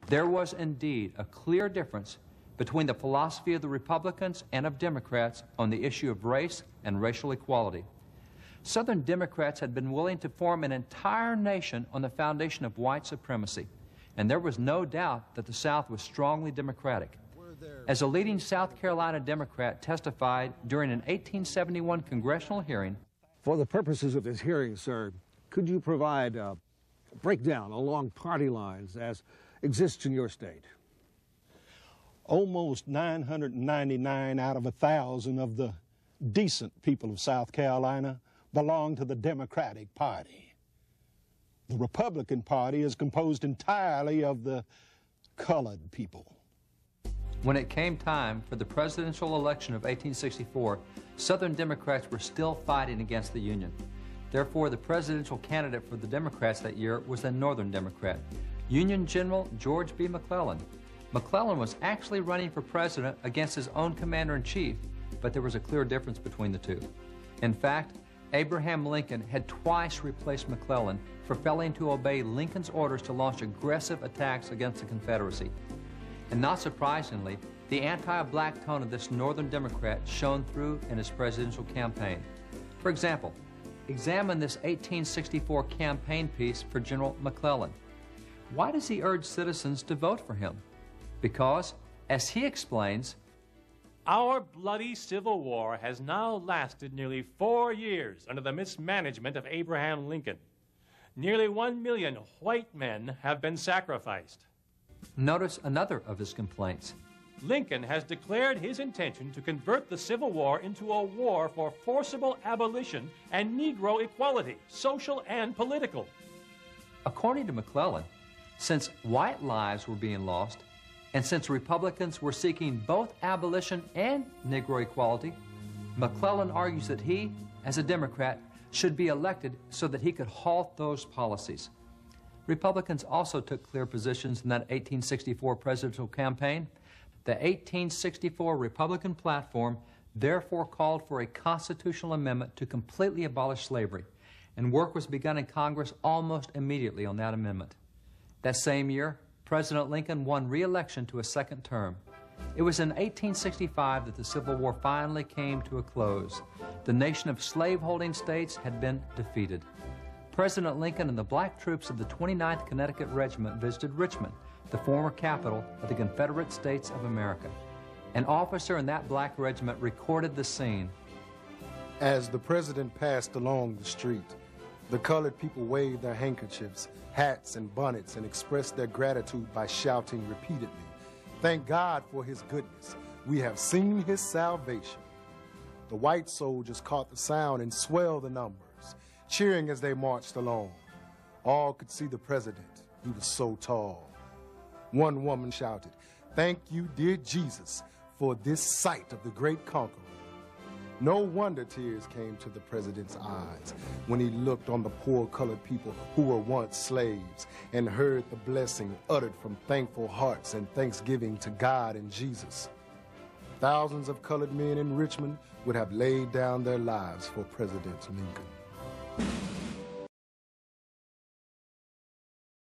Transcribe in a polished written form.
There was indeed a clear difference between the philosophy of the Republicans and of Democrats on the issue of race and racial equality. Southern Democrats had been willing to form an entire nation on the foundation of white supremacy, and there was no doubt that the South was strongly Democratic. As a leading South Carolina Democrat testified during an 1871 congressional hearing, for the purposes of this hearing, sir, could you provide a breakdown along party lines as exists in your state? Almost 999 out of 1,000 of the decent people of South Carolina belong to the Democratic Party. The Republican Party is composed entirely of the colored people. When it came time for the presidential election of 1864, Southern Democrats were still fighting against the Union. Therefore, the presidential candidate for the Democrats that year was a Northern Democrat, Union General George B. McClellan. McClellan was actually running for president against his own commander-in-chief, but there was a clear difference between the two. In fact, Abraham Lincoln had twice replaced McClellan for failing to obey Lincoln's orders to launch aggressive attacks against the Confederacy. And not surprisingly, the anti-black tone of this Northern Democrat shone through in his presidential campaign. For example, examine this 1864 campaign piece for General McClellan. Why does he urge citizens to vote for him? Because, as he explains, our bloody Civil War has now lasted nearly 4 years under the mismanagement of Abraham Lincoln. Nearly 1 million white men have been sacrificed. Notice another of his complaints. Lincoln has declared his intention to convert the Civil War into a war for forcible abolition and Negro equality, social and political. According to McClellan, since white lives were being lost, and since Republicans were seeking both abolition and Negro equality, McClellan argues that he, as a Democrat, should be elected so that he could halt those policies. Republicans also took clear positions in that 1864 presidential campaign. The 1864 Republican platform therefore called for a constitutional amendment to completely abolish slavery, and work was begun in Congress almost immediately on that amendment. That same year, President Lincoln won re-election to a second term. It was in 1865 that the Civil War finally came to a close. The nation of slaveholding states had been defeated. President Lincoln and the black troops of the 29th Connecticut Regiment visited Richmond, the former capital of the Confederate States of America. An officer in that black regiment recorded the scene. As the president passed along the street, the colored people waved their handkerchiefs, hats, and bonnets and expressed their gratitude by shouting repeatedly, "Thank God for his goodness. We have seen his salvation." The white soldiers caught the sound and swelled the numbers, cheering as they marched along. All could see the president. He was so tall. One woman shouted, "Thank you, dear Jesus, for this sight of the great conqueror." No wonder tears came to the president's eyes when he looked on the poor colored people who were once slaves and heard the blessing uttered from thankful hearts and thanksgiving to God and Jesus. Thousands of colored men in Richmond would have laid down their lives for President Lincoln.